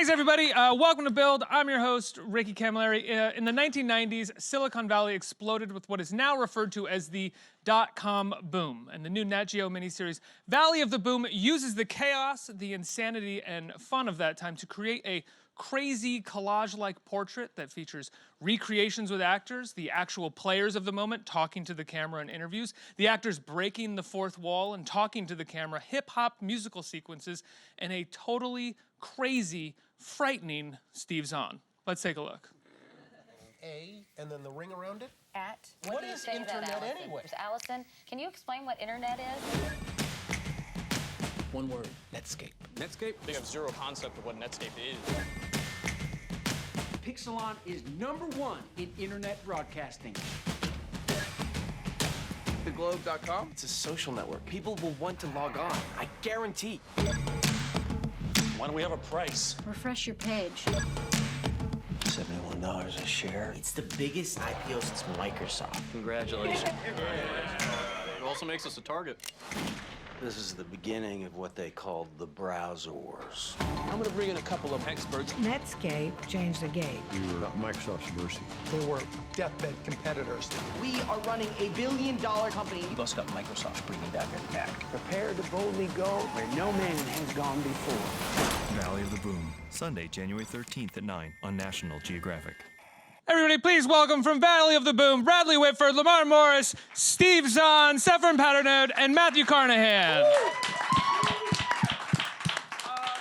Thanks, everybody. Welcome to Build. I'm your host, Ricky Camilleri. In the 1990s, Silicon Valley exploded with what is now referred to as the dot-com boom. And the new Nat Geo miniseries, Valley of the Boom, uses the chaos, the insanity, and fun of that time to create a crazy collage-like portrait that features recreations with actors, the actual players of the moment talking to the camera in interviews, the actors breaking the fourth wall and talking to the camera, hip-hop musical sequences, and a totally crazy, frightening Steve Zahn. Let's take a look. A, and then the ring around it? At. What do you is say to that, internet Allison? anyway? Allison, can you explain what internet is? One word, Netscape. Netscape? They have zero concept of what Netscape is. Pixelon is #1 in internet broadcasting. TheGlobe.com? It's a social network. People will want to log on, I guarantee. Why don't we have a price? Refresh your page. $71 a share. It's the biggest IPO since Microsoft. Congratulations. It also makes us a target. This is the beginning of what they called the browser wars. I'm gonna bring in a couple of experts. Netscape changed the game. We were at Microsoft's mercy. They were deathbed competitors. We are running $1 billion company. You must got Microsoft bringing back their tech. Prepare to boldly go where no man has gone before. Valley of the Boom, Sunday, January 13th at 9 on National Geographic. Everybody, please welcome from Valley of the Boom, Bradley Whitford, Lamorne Morris, Steve Zahn, Stephan Paternot, and Matthew Carnahan.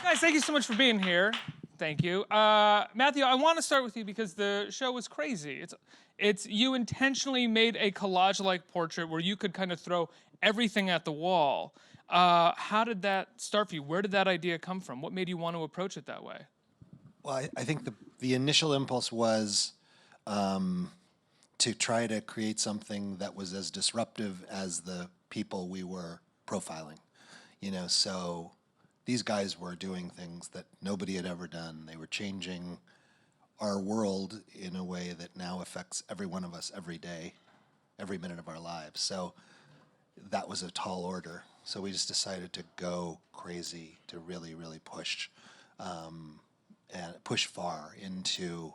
Guys, thank you so much for being here. Thank you. Matthew, I want to start with you because the show was crazy. It's you intentionally made a collage-like portrait where you could kind of throw everything at the wall. How did that start for you? Where did that idea come from? What made you want to approach it that way? Well, I think the initial impulse was to try to create something that was as disruptive as the people we were profiling. You know, so these guys were doing things that nobody had ever done. They were changing our world in a way that now affects every one of us every day, every minute of our lives. So that was a tall order. So we just decided to go crazy, to really, really push, and push far into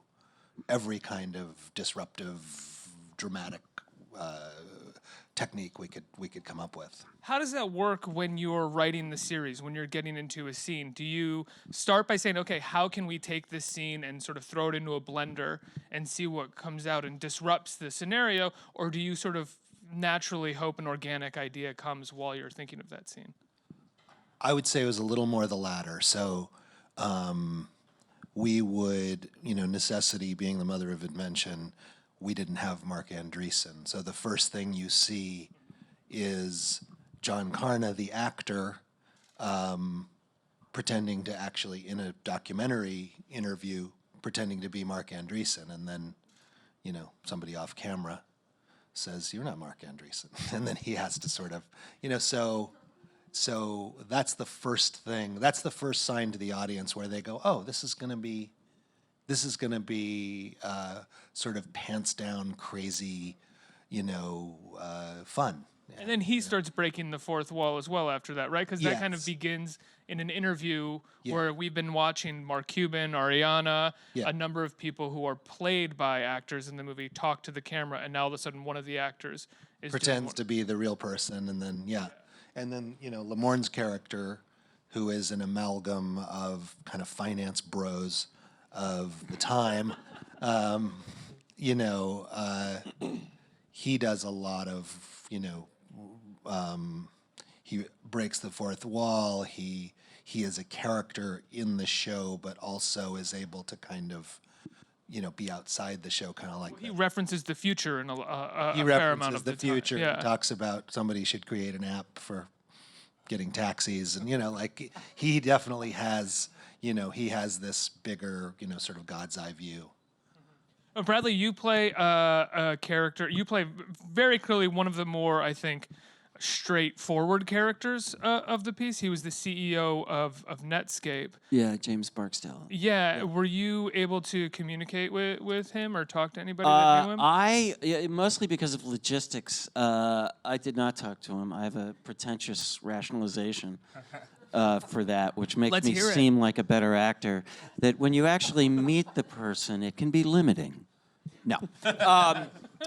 every kind of disruptive, dramatic technique we could come up with. How does that work when you're writing the series, when you're getting into a scene? Do you start by saying, okay, how can we take this scene and sort of throw it into a blender and see what comes out and disrupts the scenario? Or do you sort of naturally hope an organic idea comes while you're thinking of that scene? I would say it was a little more the latter. So we would, necessity being the mother of invention, we didn't have Mark Andreessen. So the first thing you see is John Carna, the actor, pretending to actually, in a documentary interview, pretending to be Mark Andreessen. And then, somebody off camera says, "You're not Mark Andreessen." And then he has to sort of, so that's the first thing. That's the first sign to the audience where they go, "Oh, this is going to be sort of pants down, crazy, fun." And then he starts breaking the fourth wall as well after that, right? Because that kind of Yes. begins in an interview Yeah. where we've been watching Mark Cuban, Ariana, Yeah. a number of people who are played by actors in the movie talk to the camera, and now all of a sudden one of the actors is Pretends to be the real person, and then and then Lamorne's character, who is an amalgam of kind of finance bros of the time, he does a lot of he breaks the fourth wall. He is a character in the show, but also is able to kind of be outside the show, kind of like He references the future in a he fair amount references of the time. future. Yeah. He talks about somebody should create an app for getting taxis, and he definitely has he has this bigger sort of God's eye view. Bradley, you play a character. You play very clearly one of the more, I think, straightforward characters of the piece. He was the CEO of Netscape. Yeah, James Barksdale. Yeah. Were you able to communicate with him or talk to anybody that knew him? Mostly because of logistics. I did not talk to him. I have a pretentious rationalization. for that, which makes Let's me hear it. seem like a better actor. That when you actually meet the person, it can be limiting. No.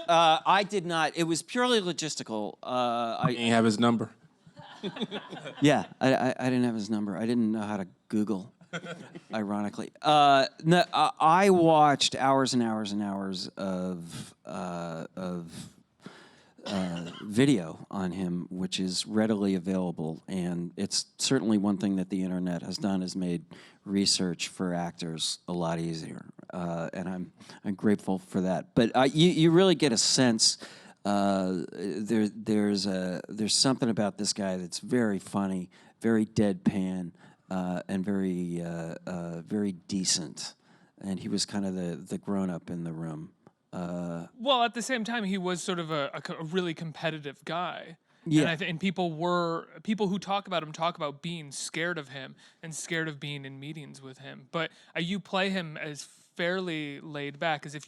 I did not. It was purely logistical. You ain't have his number. Yeah, I didn't have his number. I didn't know how to Google, ironically. No, I watched hours and hours and hours of video on him, which is readily available, and it's certainly one thing that the internet has done is made research for actors a lot easier, and I'm grateful for that. But you really get a sense. There's something about this guy that's very funny, very deadpan, and very decent, and he was kind of the grown up in the room. Well, at the same time, he was sort of a really competitive guy. Yeah. And people who talk about being scared of him and scared of being in meetings with him. But you play him as fairly laid back, as if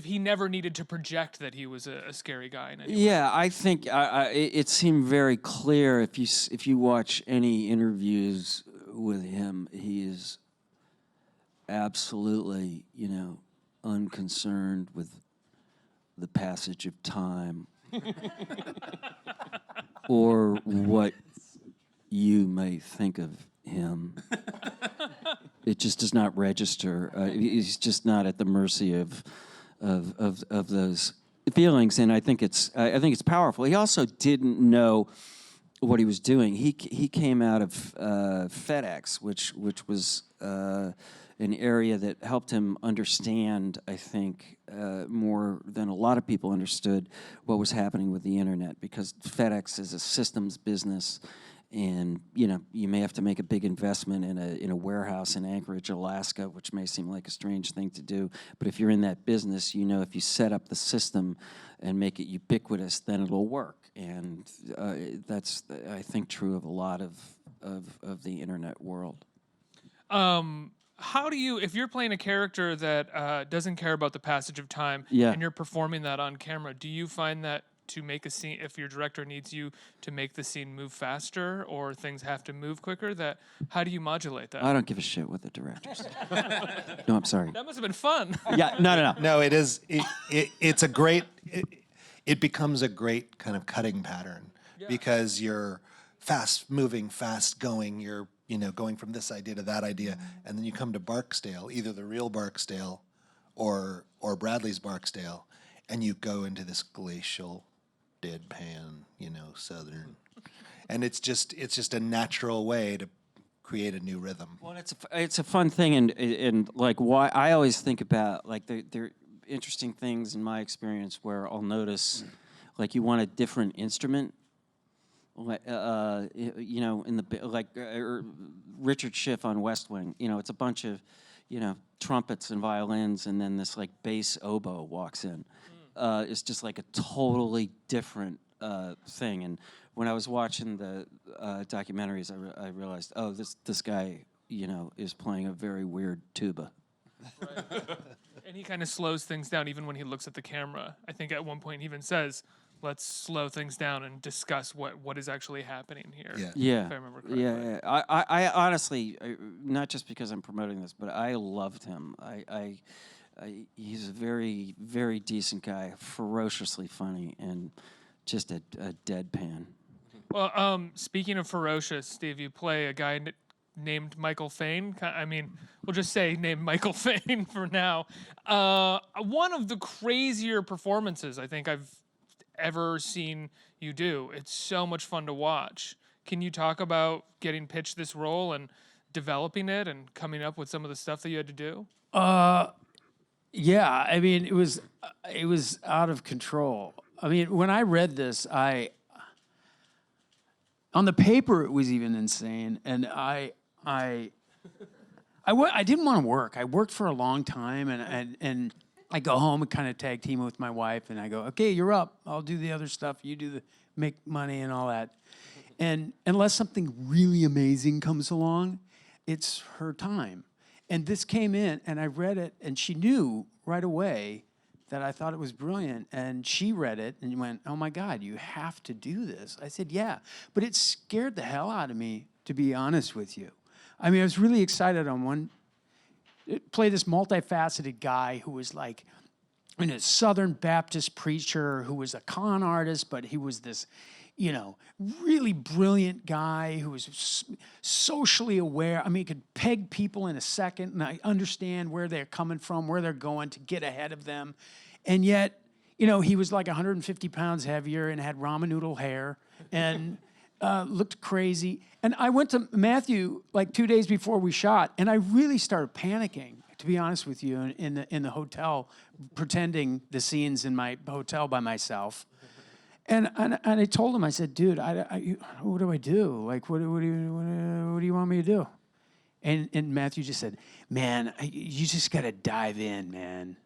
he never needed to project that he was a scary guy in any way. Yeah, I think it seemed very clear if you watch any interviews with him, he is absolutely, unconcerned with the passage of time or what you may think of him. It just does not register. He's just not at the mercy of those feelings, and I think it's powerful. He also didn't know what he was doing. He came out of FedEx, which was an area that helped him understand, I think, more than a lot of people understood what was happening with the internet, because FedEx is a systems business, and you may have to make a big investment in a warehouse in Anchorage, Alaska, which may seem like a strange thing to do, but if you're in that business, if you set up the system and make it ubiquitous, then it'll work, and that's, I think, true of a lot of the internet world. How do you, if you're playing a character that doesn't care about the passage of time, Yeah. and you're performing that on camera, do you find that to make a scene, if your director needs you to make the scene move faster or things have to move quicker, how do you modulate that? I don't give a shit what the director says. No, I'm sorry. That must have been fun. Yeah, no. No, it is. It's a great. It becomes a great kind of cutting pattern because you're fast moving, fast going. You're going from this idea to that idea, and then you come to Barksdale, either the real Barksdale, or Bradley's Barksdale, and you go into this glacial, deadpan, southern, and it's just a natural way to create a new rhythm. Well, it's a fun thing, and like why I always think about like there interesting things in my experience where I'll notice like you want a different instrument. In the Richard Schiff on West Wing, it's a bunch of, trumpets and violins, and then this like bass oboe walks in. It's just like a totally different thing. And when I was watching the documentaries, I realized, oh, this guy, is playing a very weird tuba. Right. And he kind of slows things down even when he looks at the camera. I think at one point he even says, let's slow things down and discuss what is actually happening here. Yeah. If I remember correctly. Yeah. I honestly, not just because I'm promoting this, but I loved him. He's a very, very decent guy, ferociously funny, and just a deadpan. Well, speaking of ferocious, Steve, you play a guy named Michael Frayne. I mean, we'll just say named Michael Frayne for now. One of the crazier performances I think I've ever seen you do. It's so much fun to watch. Can you talk about getting pitched this role and developing it and coming up with some of the stuff that you had to do? Yeah, I mean, it was out of control. I mean, when I read this, on the paper it was even insane, and I didn't want to work. I worked for a long time, and I go home and kind of tag team with my wife, and I go, okay, you're up. I'll do the other stuff. You do the make money and all that. And unless something really amazing comes along, it's her time. And this came in, and I read it, and she knew right away that I thought it was brilliant. And she read it and went, oh, my God, you have to do this. I said, yeah. But it scared the hell out of me to be honest with you. I mean, I was really excited on one, play this multifaceted guy who was like, a Southern Baptist preacher who was a con artist, but he was this, really brilliant guy who was socially aware. I mean, he could peg people in a second, and I understand where they're coming from, where they're going to get ahead of them. And yet, he was like 150 pounds heavier and had ramen noodle hair and looked crazy. And I went to Matthew like 2 days before we shot, and I really started panicking, to be honest with you, in the hotel, pretending the scenes in my hotel by myself. And I told him, I said, dude, what do I do? Like, what do you want me to do? And Matthew just said, man, you just got to dive in, man.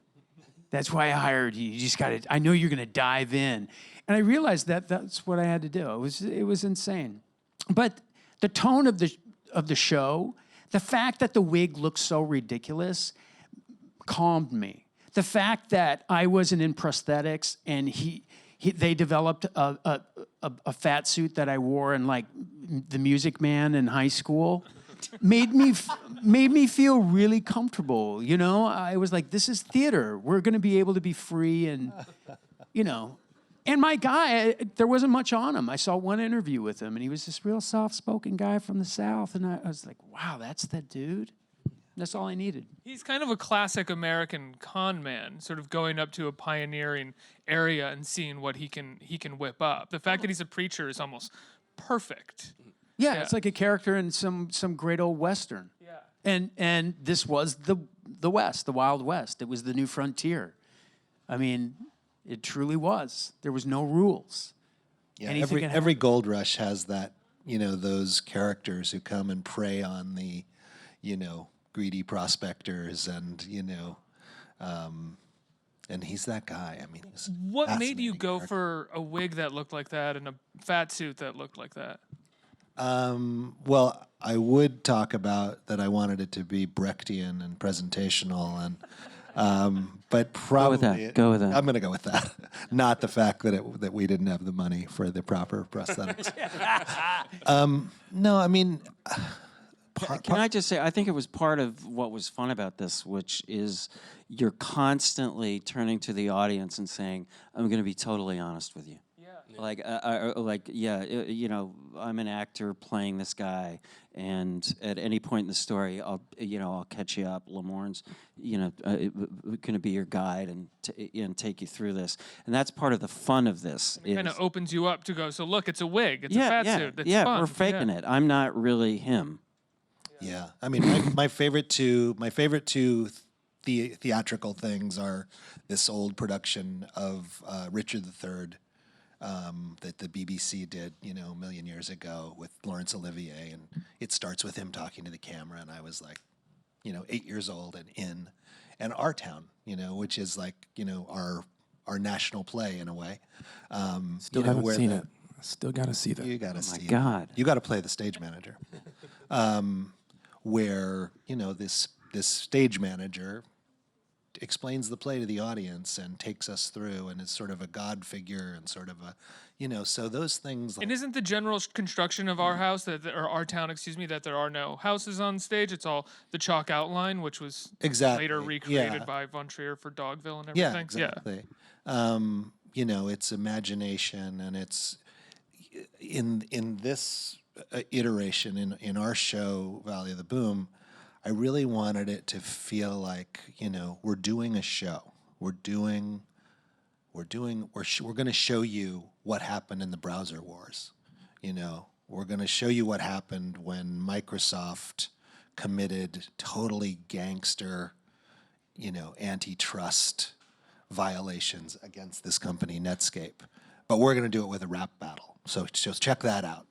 That's why I hired you. You just got to, I know you're going to dive in. And I realized that's what I had to do. It was insane. But the tone of the show, the fact that the wig looked so ridiculous calmed me. The fact that I wasn't in prosthetics and they developed a fat suit that I wore in like the Music Man in high school made me feel really comfortable. I was like, this is theater. We're going to be able to be free and, And my guy, there wasn't much on him. I saw one interview with him, and he was this real soft-spoken guy from the South, and I was like, wow, that's that dude? That's all I needed. He's kind of a classic American con man, sort of going up to a pioneering area and seeing what he can whip up. The fact that he's a preacher is almost perfect. Yeah, it's like a character in some great old Western. Yeah. And this was the West, the Wild West. It was the new frontier. I mean, it truly was. There was no rules. Yeah, every gold rush has that, those characters who come and prey on the, greedy prospectors and, and he's that guy. I mean, what made you go for a wig that looked like that and a fat suit that looked like that? Well, I would talk about that I wanted it to be Brechtian and presentational, and but probably Go with that. I'm going to go with that. Not the fact that we didn't have the money for the proper prosthetics. No, I mean, can I just say, I think it was part of what was fun about this, which is you're constantly turning to the audience and saying, "I'm going to be totally honest with you." I'm an actor playing this guy, and at any point in the story, I'll catch you up. Lamorne's, going to be your guide and take you through this, and that's part of the fun of this. It kind of opens you up to go. So look, it's a wig. It's a fat suit. It's fun. We're faking it. I'm not really him. Yeah, I mean, my favorite two theatrical things are this old production of Richard III. That the BBC did, a million years ago with Laurence Olivier, and it starts with him talking to the camera, and I was like, 8 years old and Our Town, which is like, our national play in a way. Still haven't seen it. Still got to see that. You got to see. My God, you got to play the stage manager, where this stage manager explains the play to the audience and takes us through and is sort of a god figure and sort of a, so those things. And isn't the general construction of our house, or our town, that there are no houses on stage? It's all the chalk outline, which was later recreated by Von Trier for Dogville and everything. Yeah, exactly. It's imagination, and it's in this iteration in our show, Valley of the Boom. I really wanted it to feel like, we're doing a show. We're going to show you what happened in the browser wars. We're going to show you what happened when Microsoft committed totally gangster, antitrust violations against this company, Netscape. But we're going to do it with a rap battle. So just check that out,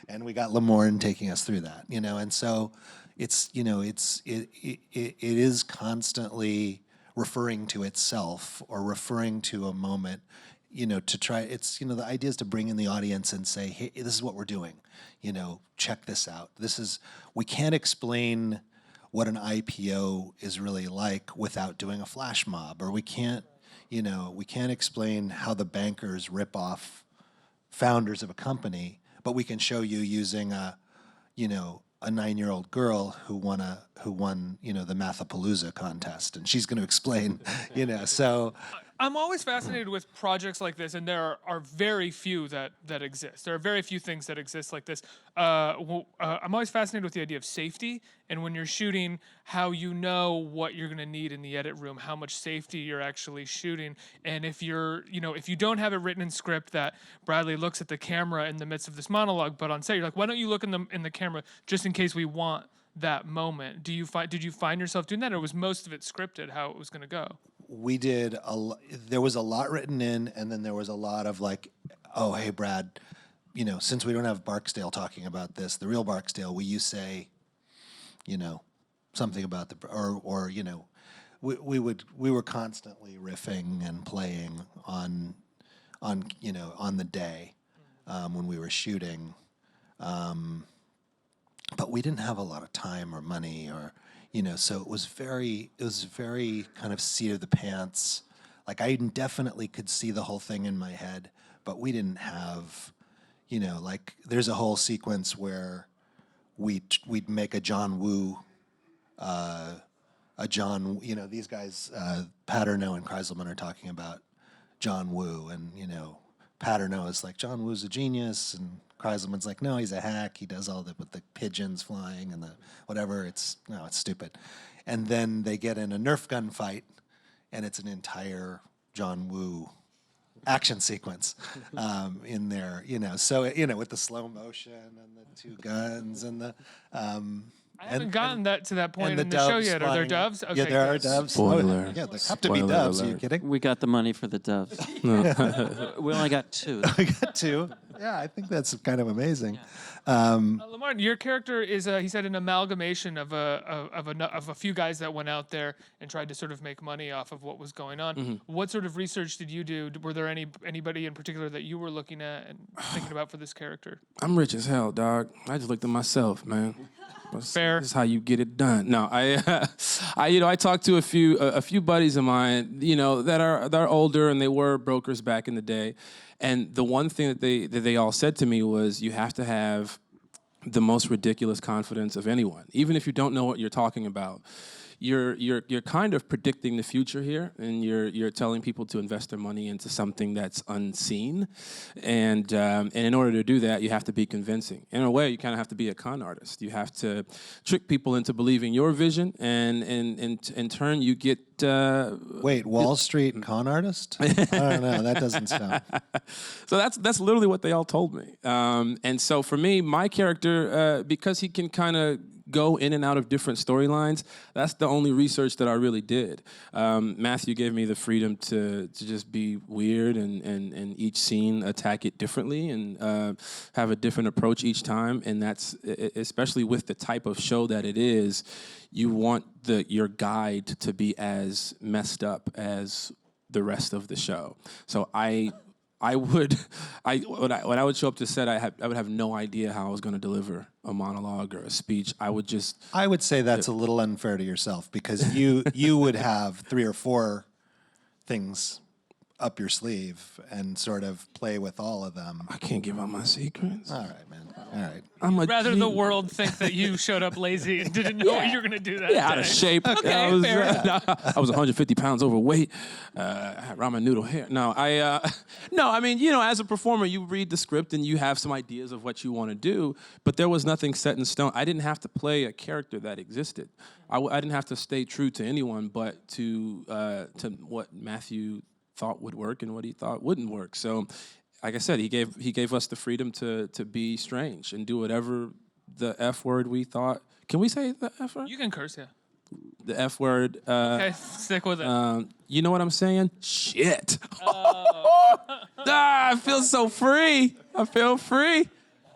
And we got Lamorne taking us through that, and so it is constantly referring to itself or referring to a moment, to try. It's the idea is to bring in the audience and say, hey, this is what we're doing, check this out. We can't explain what an IPO is really like without doing a flash mob, or we can't explain how the bankers rip off founders of a company, but we can show you using a a 9-year-old girl who won the Mathapalooza contest, and she's going to explain, so. I'm always fascinated with projects like this, and there are very few that exist. There are very few things that exist like this. I'm always fascinated with the idea of safety, and when you're shooting, how you know what you're going to need in the edit room, how much safety you're actually shooting, and if if you don't have it written in script that Bradley looks at the camera in the midst of this monologue, but on set you're like, why don't you look in the camera just in case we want that moment? Did you find yourself doing that, or was most of it scripted how it was going to go? We did there was a lot written in, and then there was a lot of like, oh, hey, Brad, since we don't have Barksdale talking about this, the real Barksdale, will you say, something about we were constantly riffing and playing on the day when we were shooting, but we didn't have a lot of time or money or. So it was very kind of seat of the pants. Like I definitely could see the whole thing in my head, but we didn't have, like there's a whole sequence where we'd make a John Woo, these guys, Paternot and Kreiselman are talking about John Woo, and Paternot is like, John Woo's a genius, and Kreiselman's like, no, he's a hack. He does all with the pigeons flying and the whatever. It's stupid. And then they get in a Nerf gun fight, and it's an entire John Woo action sequence in there. So with the slow motion and the two guns and the. I haven't gotten to that point in the show yet. Are there doves? Okay, yeah, there are doves. Spoiler. Yeah, there have to be doves. Alert. Are you kidding? We got the money for the doves. We only got 2. We got 2. Yeah, I think that's kind of amazing. Lamorne, your character is, he said, an amalgamation of a few guys that went out there and tried to sort of make money off of what was going on. Mm-hmm. What sort of research did you do? Were there anybody in particular that you were looking at and thinking about for this character? I'm rich as hell, dog. I just looked at myself, man. Fair. This is how you get it done. No, I talked to a few buddies of mine, that are older, and they were brokers back in the day. And the one thing that they all said to me was, you have to have the most ridiculous confidence of anyone, even if you don't know what you're talking about. You're kind of predicting the future here, and you're telling people to invest their money into something that's unseen, and in order to do that, you have to be convincing. In a way, you kind of have to be a con artist. You have to trick people into believing your vision, and in turn, you get. Wait, Wall Street and con artist? I don't know. That doesn't sound. So that's literally what they all told me. And so for me, my character, because he can kind of go in and out of different storylines, that's the only research that I really did. Matthew gave me the freedom to just be weird and each scene attack it differently and have a different approach each time. And that's, especially with the type of show that it is, you want your guide to be as messed up as the rest of the show. So when I would show up to set, I would have no idea how I was going to deliver a monologue or a speech. I would say that's a little unfair to yourself, because you would have 3 or 4 things up your sleeve and sort of play with all of them. I can't give out my secrets. All right, man. All right. Rather the world think that you showed up lazy and didn't know what you were going to do that day. Out of shape. Okay, I was, fair enough. I was 150 pounds overweight. I had ramen noodle hair. No, I mean, as a performer, you read the script and you have some ideas of what you want to do, but there was nothing set in stone. I didn't have to play a character that existed. I didn't have to stay true to anyone, but to what Matthew thought would work and what he thought wouldn't work. So, like I said, he gave us the freedom to be strange and do whatever the F word we thought. Can we say the F word? You can curse, yeah. The F word. Okay, stick with it. You know what I'm saying? Shit. I feel so free. I feel free.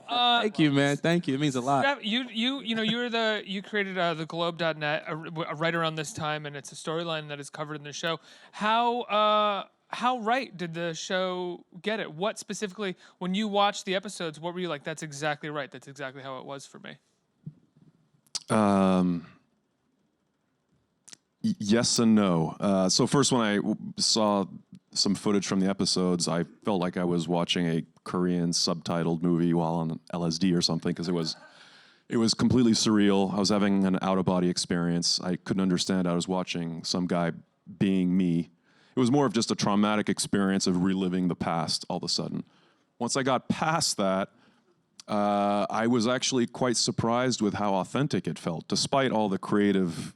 Thank you, man. Thank you. It means a lot. You created the Globe.net right around this time, and it's a storyline that is covered in the show. How right did the show get it? What specifically, when you watched the episodes, what were you like, that's exactly right, that's exactly how it was for me? Yes and no. So first, when I saw some footage from the episodes, I felt like I was watching a Korean subtitled movie while on LSD or something, because it was It was completely surreal. I was having an out-of-body experience. I couldn't understand. I was watching some guy being me. It was more of just a traumatic experience of reliving the past all of a sudden. Once I got past that, I was actually quite surprised with how authentic it felt. Despite all the creative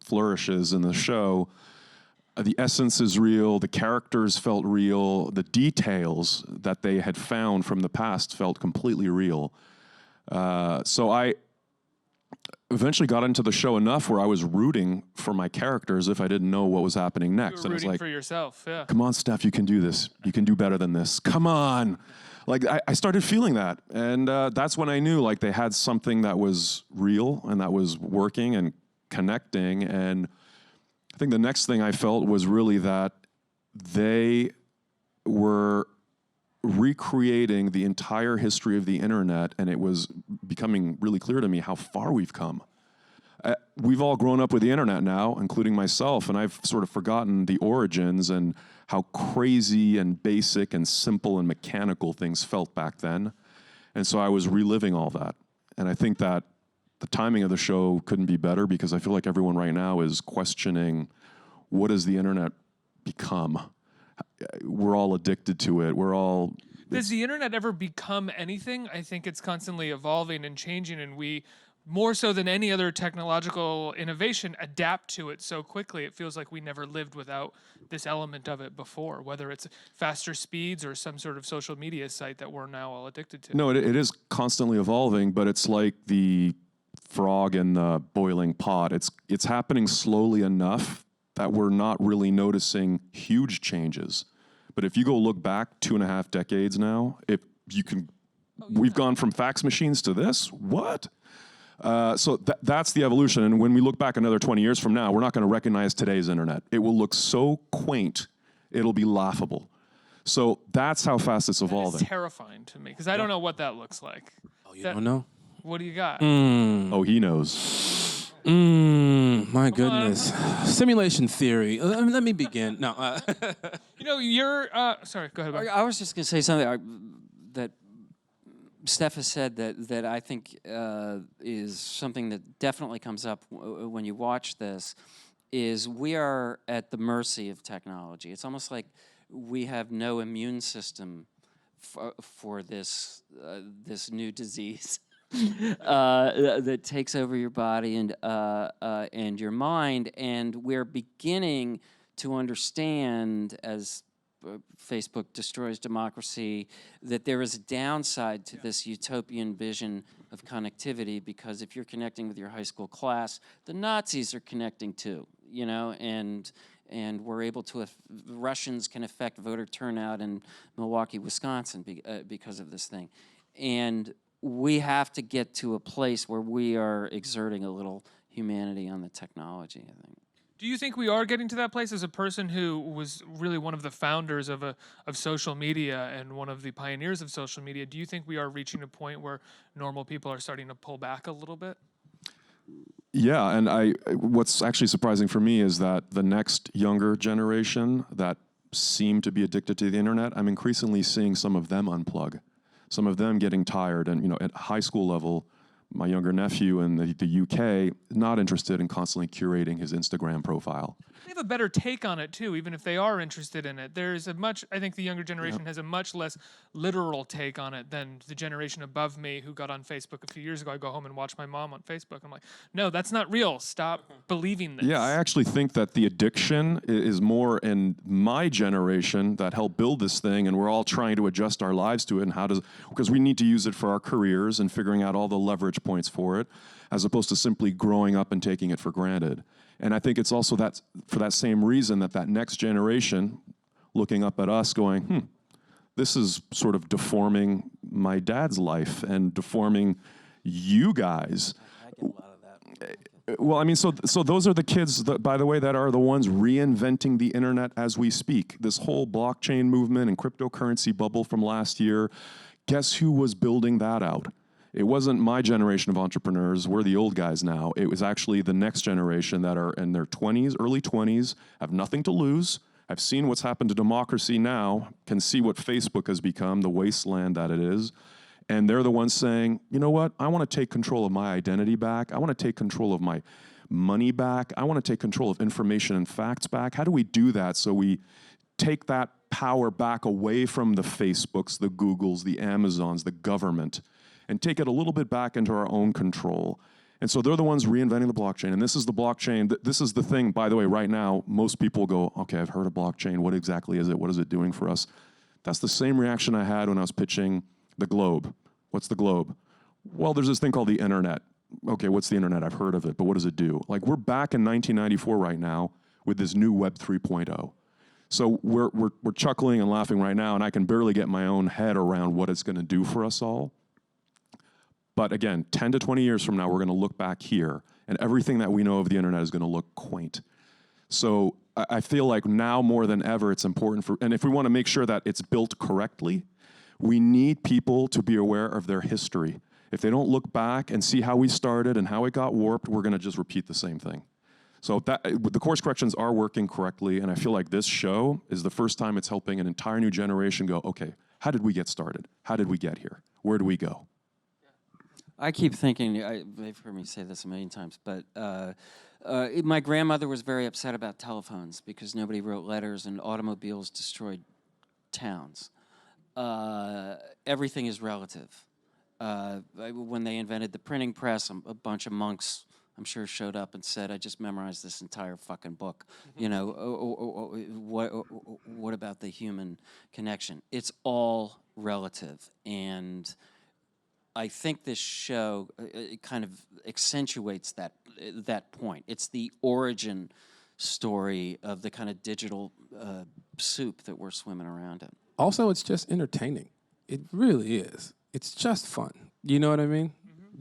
flourishes in the show, the essence is real, the characters felt real, the details that they had found from the past felt completely real. So I eventually got into the show enough where I was rooting for my characters if I didn't know what was happening next. You were And it's rooting like, for yourself, yeah. come on, Steph, you can do this. You can do better than this. Come on. Like, I started feeling that. And that's when I knew, like, they had something that was real and that was working and connecting. And I think the next thing I felt was really that they were recreating the entire history of the internet, and it was becoming really clear to me how far we've come. We've all grown up with the internet now, including myself, and I've sort of forgotten the origins and how crazy and basic and simple and mechanical things felt back then. And so I was reliving all that. And I think that the timing of the show couldn't be better, because I feel like everyone right now is questioning, what has the internet become? We're all addicted to it. Does the internet ever become anything? I think it's constantly evolving and changing, and we, more so than any other technological innovation, adapt to it so quickly. It feels like we never lived without this element of it before, whether it's faster speeds or some sort of social media site that we're now all addicted to. No, it is constantly evolving, but it's like the frog in the boiling pot. It's happening slowly enough that we're not really noticing huge changes. But if you go look back 2.5 decades now, if you can, we've gone from fax machines to this. What? So that's the evolution. And when we look back another 20 years from now, we're not going to recognize today's internet. It will look so quaint, it'll be laughable. So that's how fast it's evolving. It's terrifying to me, because I don't know what that looks like. Oh, you don't know? What do you got? Oh, he knows. My goodness. Simulation theory. Let me begin. No. You know, you're... sorry, go ahead. Bob. I was just going to say something that Steph has said that I think is something that definitely comes up when you watch this, is we are at the mercy of technology. It's almost like we have no immune system for this new disease that takes over your body and your mind, and we're beginning to understand, as Facebook destroys democracy, that there is a downside to this utopian vision of connectivity, because if you're connecting with your high school class, the Nazis are connecting too, you know, and we're able to, Russians can affect voter turnout in Milwaukee, Wisconsin because of this thing. And we have to get to a place where we are exerting a little humanity on the technology, I think. Do you think we are getting to that place? As a person who was really one of the founders of social media and one of the pioneers of social media, do you think we are reaching a point where normal people are starting to pull back a little bit? Yeah, and what's actually surprising for me is that the next younger generation that seem to be addicted to the internet, I'm increasingly seeing some of them unplug, some of them getting tired. And, you know, at high school level, my younger nephew in the UK, not interested in constantly curating his Instagram profile. They have a better take on it too, even if they are interested in it. I think the younger generation has a much less literal take on it than the generation above me who got on Facebook a few years ago. I go home and watch my mom on Facebook. I'm like, no, that's not real. Stop believing this. Yeah, I actually think that the addiction is more in my generation that helped build this thing, and we're all trying to adjust our lives to it, and because we need to use it for our careers and figuring out all the leverage points for it, as opposed to simply growing up and taking it for granted. And I think it's also that for that same reason that next generation looking up at us going, this is sort of deforming my dad's life and deforming you guys. I get a lot of that. Well, I mean, so those are the kids, by the way, that are the ones reinventing the internet as we speak. This whole blockchain movement and cryptocurrency bubble from last year, guess who was building that out? It wasn't my generation of entrepreneurs. We're the old guys now. It was actually the next generation that are in their 20s, early 20s, have nothing to lose, have seen what's happened to democracy now, can see what Facebook has become, the wasteland that it is, And they're the ones saying, you know what? I want to take control of my identity back. I want to take control of my money back. I want to take control of information and facts back. How do we do that so we take that power back away from the Facebooks, the Googles, the Amazons, the government, and take it a little bit back into our own control? And so they're the ones reinventing the blockchain. And this is the blockchain. This is the thing, by the way, right now, most people go, okay, I've heard of blockchain. What exactly is it? What is it doing for us? That's the same reaction I had when I was pitching the globe. What's the globe? Well, there's this thing called the internet. Okay, what's the internet? I've heard of it, but what does it do? Like, we're back in 1994 right now with this new Web 3.0. So we're chuckling and laughing right now, and I can barely get my own head around what it's going to do for us all. But again, 10 to 20 years from now, we're going to look back here, and everything that we know of the internet is going to look quaint. So I feel like now more than ever, it's important and if we want to make sure that it's built correctly, we need people to be aware of their history. If they don't look back and see how we started and how it got warped, we're going to just repeat the same thing. So the course corrections are working correctly, and I feel like this show is the first time it's helping an entire new generation go, okay, how did we get started? How did we get here? Where do we go? I keep thinking, they've heard me say this a million times, but my grandmother was very upset about telephones because nobody wrote letters and automobiles destroyed towns. Everything is relative. When they invented the printing press, a bunch of monks, I'm sure, showed up and said, I just memorized this entire fucking book. You know, what about the human connection? It's all relative. And I think this show it kind of accentuates that point. It's the origin story of the kind of digital soup that we're swimming around in. Also, it's just entertaining. It really is. It's just fun. You know what I mean?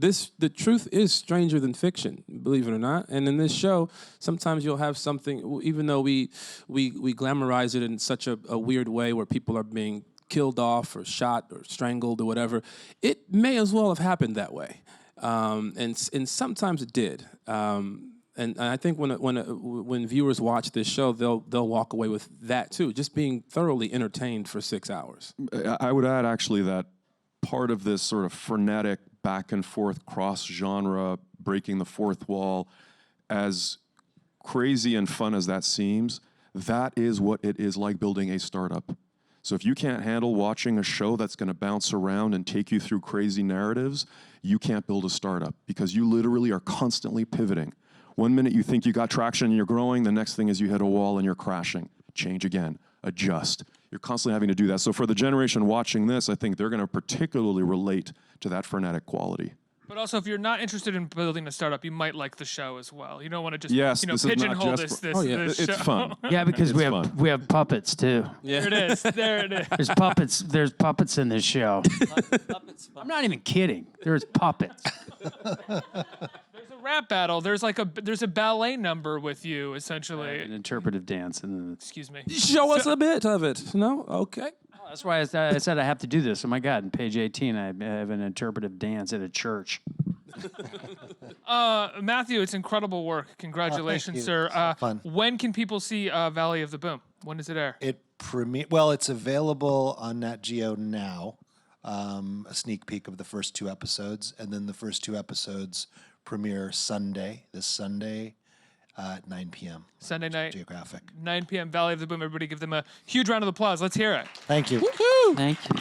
The truth is stranger than fiction, believe it or not. And in this show, sometimes you'll have something, even though we glamorize it in such a weird way where people are being killed off or shot or strangled or whatever, it may as well have happened that way. And sometimes it did. And I think when viewers watch this show, they'll walk away with that too, just being thoroughly entertained for 6 hours. I would add actually that part of this sort of frenetic back and forth cross-genre, breaking the fourth wall, as crazy and fun as that seems, that is what it is like building a startup. So if you can't handle watching a show that's going to bounce around and take you through crazy narratives, you can't build a startup because you literally are constantly pivoting. One minute you think you got traction and you're growing, the next thing is you hit a wall and you're crashing. Change again, adjust. You're constantly having to do that. So for the generation watching this, I think they're going to particularly relate to that frenetic quality. But also, if you're not interested in building a startup, you might like the show as well. You don't want to just this pigeonhole this this it's show. fun. Yeah, because we have puppets too. Yeah. There it is. There it is. There's puppets in this show. I'm not even kidding. There's puppets. There's a rap battle. There's a ballet number with you essentially. An interpretive dance. Excuse me. Show us a bit of it. No? Okay. That's why I said I have to do this. Oh my God! On page 18, I have an interpretive dance at a church. Matthew, it's incredible work. Congratulations, sir. Fun. When can people see Valley of the Boom? When does it air? It's available on Nat Geo now. A sneak peek of the first 2 episodes, and then the first 2 episodes premiere this Sunday. At 9 p.m. Sunday night. Geographic. 9 p.m. Valley of the Boom. Everybody give them a huge round of applause. Let's hear it. Thank you. Woo-hoo! Thank you.